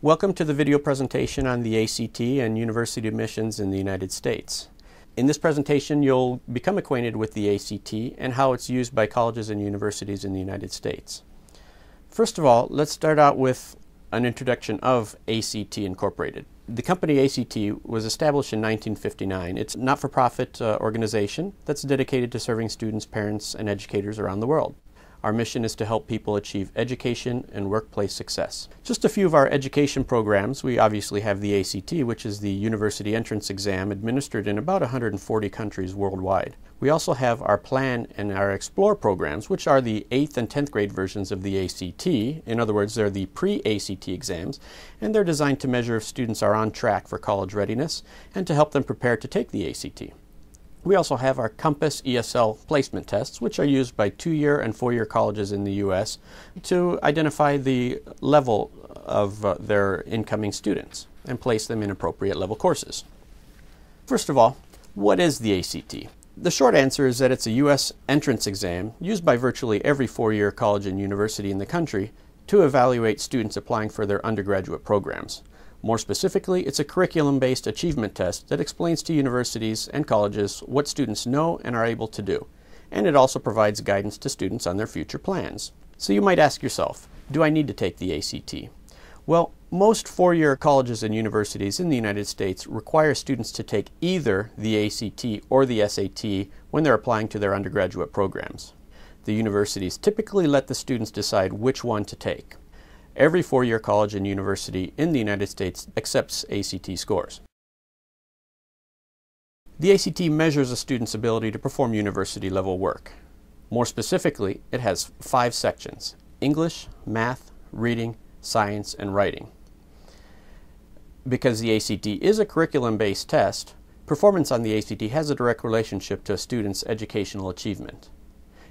Welcome to the video presentation on the ACT and university admissions in the United States. In this presentation, you'll become acquainted with the ACT and how it's used by colleges and universities in the United States. First of all, let's start out with an introduction of ACT Incorporated. The company ACT was established in 1959. It's a not-for-profit organization that's dedicated to serving students, parents, and educators around the world. Our mission is to help people achieve education and workplace success. Just a few of our education programs. We obviously have the ACT, which is the university entrance exam administered in about 140 countries worldwide. We also have our PLAN and our EXPLORE programs, which are the 8th and 10th grade versions of the ACT. In other words, they're the pre-ACT exams, and they're designed to measure if students are on track for college readiness and to help them prepare to take the ACT. We also have our COMPASS ESL placement tests, which are used by 2-year and 4-year colleges in the U.S. to identify the level of their incoming students and place them in appropriate level courses. First of all, what is the ACT? The short answer is that it's a U.S. entrance exam used by virtually every 4-year college and university in the country to evaluate students applying for their undergraduate programs. More specifically, it's a curriculum-based achievement test that explains to universities and colleges what students know and are able to do. And it also provides guidance to students on their future plans. So you might ask yourself, do I need to take the ACT? Well, most 4-year colleges and universities in the United States require students to take either the ACT or the SAT when they're applying to their undergraduate programs. The universities typically let the students decide which one to take. Every 4-year college and university in the United States accepts ACT scores. The ACT measures a student's ability to perform university-level work. More specifically, it has 5 sections: English, math, reading, science, and writing. Because the ACT is a curriculum-based test, performance on the ACT has a direct relationship to a student's educational achievement.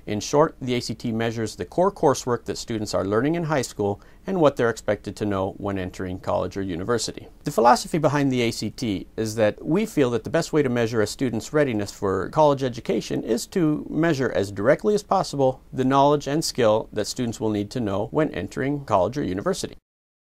In short, the ACT measures the core coursework that students are learning in high school and what they're expected to know when entering college or university. The philosophy behind the ACT is that we feel that the best way to measure a student's readiness for college education is to measure as directly as possible the knowledge and skill that students will need to know when entering college or university.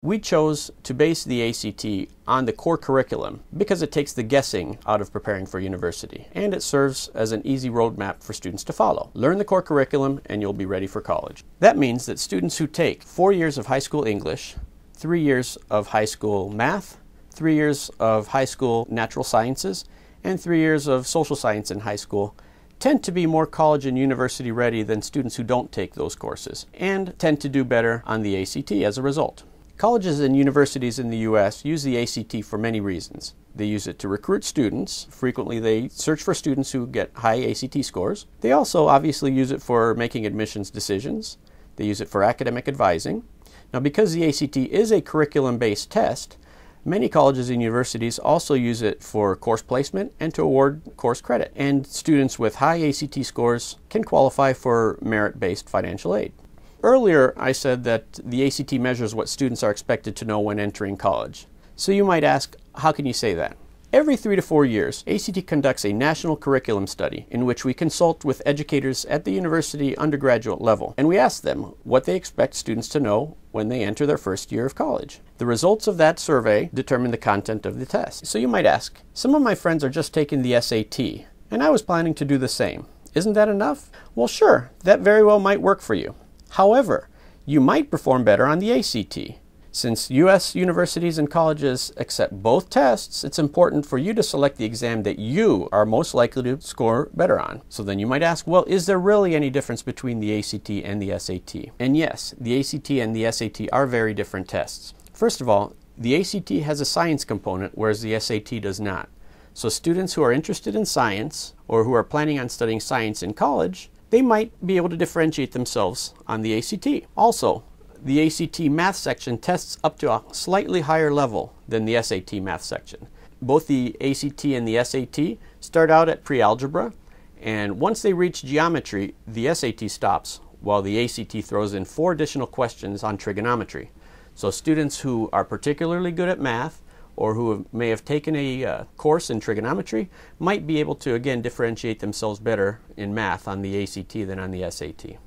We chose to base the ACT on the core curriculum because it takes the guessing out of preparing for university, and it serves as an easy roadmap for students to follow. Learn the core curriculum and you'll be ready for college. That means that students who take 4 years of high school English, 3 years of high school math, 3 years of high school natural sciences, and 3 years of social science in high school tend to be more college and university ready than students who don't take those courses, and tend to do better on the ACT as a result. Colleges and universities in the U.S. use the ACT for many reasons. They use it to recruit students. Frequently they search for students who get high ACT scores. They also obviously use it for making admissions decisions. They use it for academic advising. Now, because the ACT is a curriculum-based test, many colleges and universities also use it for course placement and to award course credit. And students with high ACT scores can qualify for merit-based financial aid. Earlier, I said that the ACT measures what students are expected to know when entering college. So you might ask, how can you say that? Every 3 to 4 years, ACT conducts a national curriculum study in which we consult with educators at the university undergraduate level, and we ask them what they expect students to know when they enter their first year of college. The results of that survey determine the content of the test. So you might ask, some of my friends are just taking the SAT, and I was planning to do the same. Isn't that enough? Well, sure, that very well might work for you. However, you might perform better on the ACT. Since U.S. universities and colleges accept both tests, it's important for you to select the exam that you are most likely to score better on. So then you might ask, well, is there really any difference between the ACT and the SAT? And yes, the ACT and the SAT are very different tests. First of all, the ACT has a science component, whereas the SAT does not. So students who are interested in science or who are planning on studying science in college, they might be able to differentiate themselves on the ACT. Also, the ACT math section tests up to a slightly higher level than the SAT math section. Both the ACT and the SAT start out at pre-algebra, and once they reach geometry, the SAT stops, while the ACT throws in 4 additional questions on trigonometry. So students who are particularly good at math or who may have taken a course in trigonometry might be able to, again, differentiate themselves better in math on the ACT than on the SAT.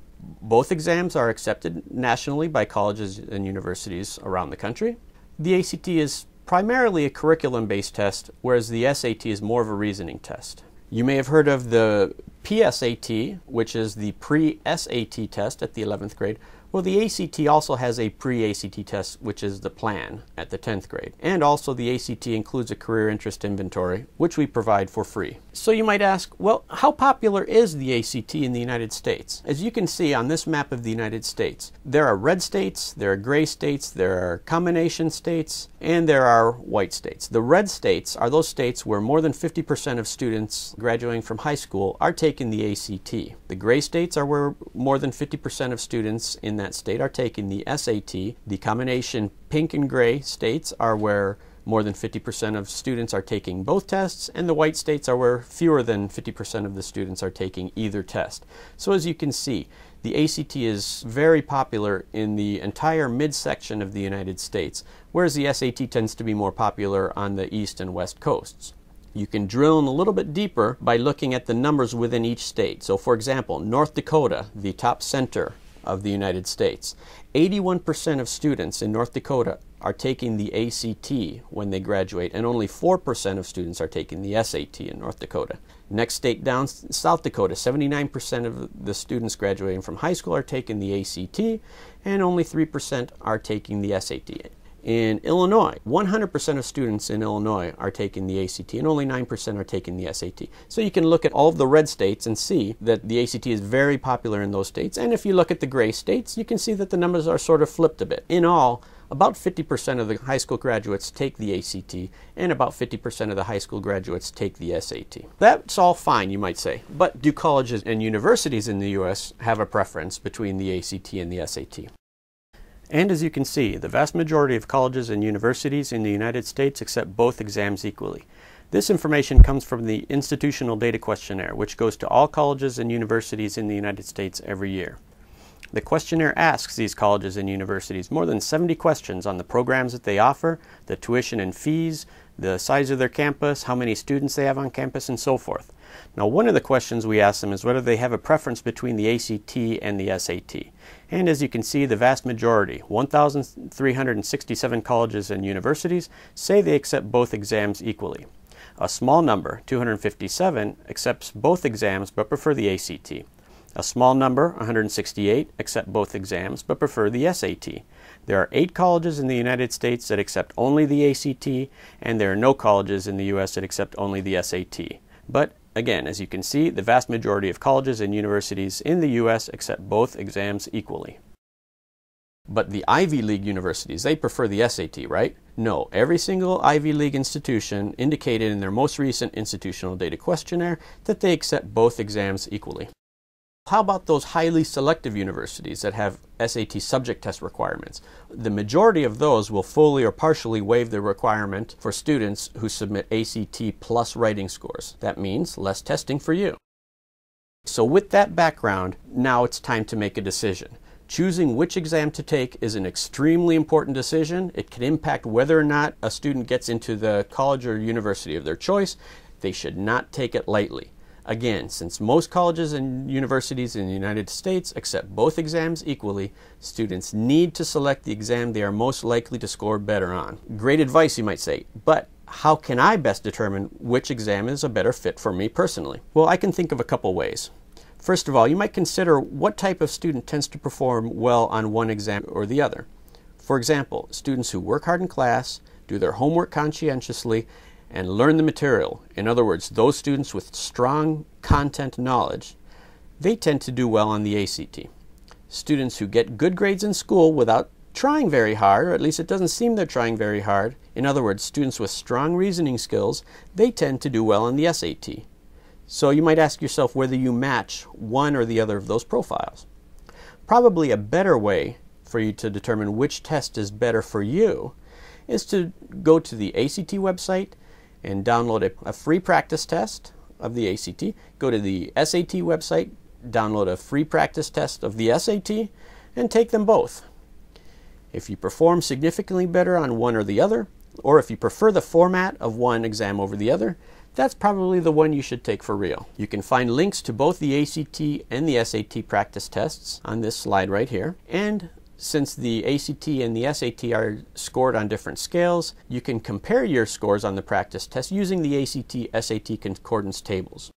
Both exams are accepted nationally by colleges and universities around the country. The ACT is primarily a curriculum-based test, whereas the SAT is more of a reasoning test. You may have heard of the PSAT, which is the pre-SAT test at the 11th grade. Well, the ACT also has a pre-ACT test, which is the plan at the 10th grade. And also the ACT includes a career interest inventory, which we provide for free. So you might ask, well, how popular is the ACT in the United States? As you can see on this map of the United States, there are red states, there are gray states, there are combination states, and there are white states. The red states are those states where more than 50% of students graduating from high school are taking the ACT. The gray states are where more than 50% of students in that state are taking the SAT. The combination pink and gray states are where more than 50% of students are taking both tests, and the white states are where fewer than 50% of the students are taking either test. So as you can see, the ACT is very popular in the entire midsection of the United States, whereas the SAT tends to be more popular on the east and west coasts. You can drill in a little bit deeper by looking at the numbers within each state. So for example, North Dakota, the top center of the United States, 81% of students in North Dakota are taking the ACT when they graduate, and only 4% of students are taking the SAT in North Dakota. Next state down, South Dakota, 79% of the students graduating from high school are taking the ACT, and only 3% are taking the SAT. In Illinois, 100% of students in Illinois are taking the ACT, and only 9% are taking the SAT. So you can look at all of the red states and see that the ACT is very popular in those states. And if you look at the gray states, you can see that the numbers are sort of flipped a bit. In all, about 50% of the high school graduates take the ACT, and about 50% of the high school graduates take the SAT. That's all fine, you might say, but do colleges and universities in the U.S. have a preference between the ACT and the SAT? And as you can see, the vast majority of colleges and universities in the United States accept both exams equally. This information comes from the Institutional Data Questionnaire, which goes to all colleges and universities in the United States every year. The questionnaire asks these colleges and universities more than 70 questions on the programs that they offer, the tuition and fees, the size of their campus, how many students they have on campus, and so forth. Now, one of the questions we ask them is whether they have a preference between the ACT and the SAT. And as you can see, the vast majority, 1,367 colleges and universities, say they accept both exams equally. A small number, 257, accepts both exams but prefer the ACT. A small number, 168, accept both exams but prefer the SAT. There are 8 colleges in the United States that accept only the ACT, and there are no colleges in the U.S. that accept only the SAT. But again, as you can see, the vast majority of colleges and universities in the U.S. accept both exams equally. But the Ivy League universities, they prefer the SAT, right? No, every single Ivy League institution indicated in their most recent Institutional Data Questionnaire that they accept both exams equally. How about those highly selective universities that have SAT subject test requirements? The majority of those will fully or partially waive the requirement for students who submit ACT plus writing scores. That means less testing for you. So with that background, now it's time to make a decision. Choosing which exam to take is an extremely important decision. It can impact whether or not a student gets into the college or university of their choice. They should not take it lightly. Again, since most colleges and universities in the United States accept both exams equally, students need to select the exam they are most likely to score better on. Great advice, you might say, but how can I best determine which exam is a better fit for me personally? Well, I can think of a couple ways. First of all, you might consider what type of student tends to perform well on one exam or the other. For example, students who work hard in class, do their homework conscientiously, and learn the material. In other words, those students with strong content knowledge, they tend to do well on the ACT. Students who get good grades in school without trying very hard, or at least it doesn't seem they're trying very hard, in other words, students with strong reasoning skills, they tend to do well on the SAT. So you might ask yourself whether you match one or the other of those profiles. Probably a better way for you to determine which test is better for you is to go to the ACT website and download a free practice test of the ACT. Go to the SAT website, download a free practice test of the SAT, and take them both. If you perform significantly better on one or the other, or if you prefer the format of one exam over the other, that's probably the one you should take for real. You can find links to both the ACT and the SAT practice tests on this slide right here. And Since the ACT and the SAT are scored on different scales, you can compare your scores on the practice test using the ACT-SAT concordance tables.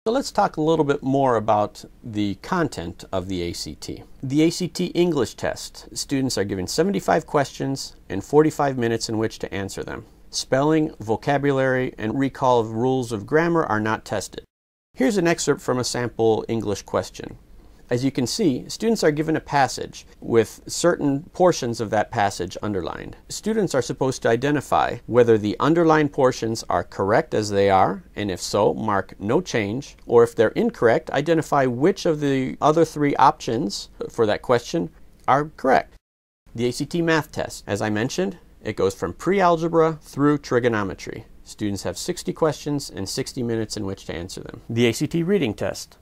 So let's talk a little bit more about the content of the ACT. The ACT English test. Students are given 75 questions and 45 minutes in which to answer them. Spelling, vocabulary, and recall of rules of grammar are not tested. Here's an excerpt from a sample English question. As you can see, students are given a passage with certain portions of that passage underlined. Students are supposed to identify whether the underlined portions are correct as they are, and if so, mark no change, or if they're incorrect, identify which of the other three options for that question are correct. The ACT math test, as I mentioned, it goes from pre-algebra through trigonometry. Students have 60 questions and 60 minutes in which to answer them. The ACT reading test.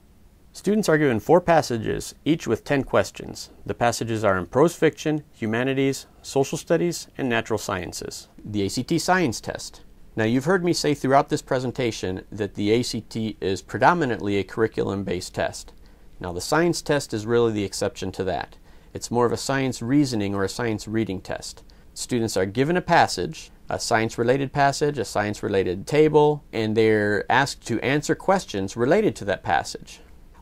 Students are given 4 passages, each with 10 questions. The passages are in prose fiction, humanities, social studies, and natural sciences. The ACT science test. Now, you've heard me say throughout this presentation that the ACT is predominantly a curriculum-based test. Now, the science test is really the exception to that. It's more of a science reasoning or a science reading test. Students are given a passage, a science-related passage, a science-related table, and they're asked to answer questions related to that passage.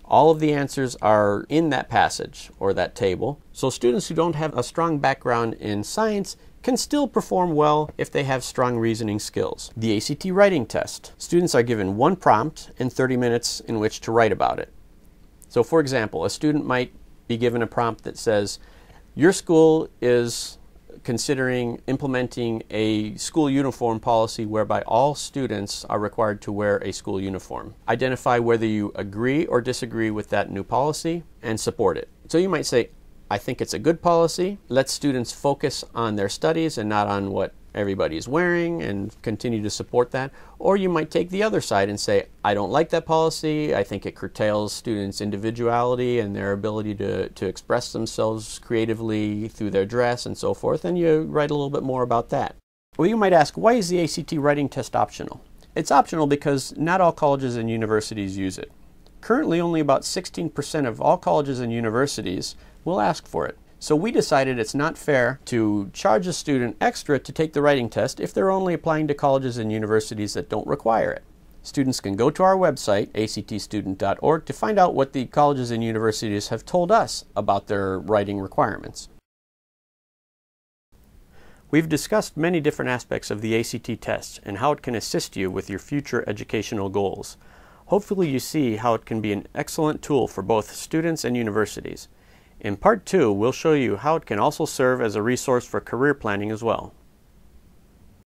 All of the answers are in that passage or that table, so students who don't have a strong background in science can still perform well if they have strong reasoning skills. The ACT writing test. Students are given 1 prompt and 30 minutes in which to write about it. So for example, a student might be given a prompt that says, your school is considering implementing a school uniform policy whereby all students are required to wear a school uniform. Identify whether you agree or disagree with that new policy and support it. So you might say, I think it's a good policy. Let students focus on their studies and not on what everybody is wearing and continue to support that. Or you might take the other side and say, I don't like that policy. I think it curtails students' individuality and their ability to express themselves creatively through their dress and so forth. And you write a little bit more about that. Well, you might ask, why is the ACT writing test optional? It's optional because not all colleges and universities use it. Currently, only about 16% of all colleges and universities will ask for it. So we decided it's not fair to charge a student extra to take the writing test if they're only applying to colleges and universities that don't require it. Students can go to our website, actstudent.org, to find out what the colleges and universities have told us about their writing requirements. We've discussed many different aspects of the ACT test and how it can assist you with your future educational goals. Hopefully you see how it can be an excellent tool for both students and universities. In Part 2, we'll show you how it can also serve as a resource for career planning as well.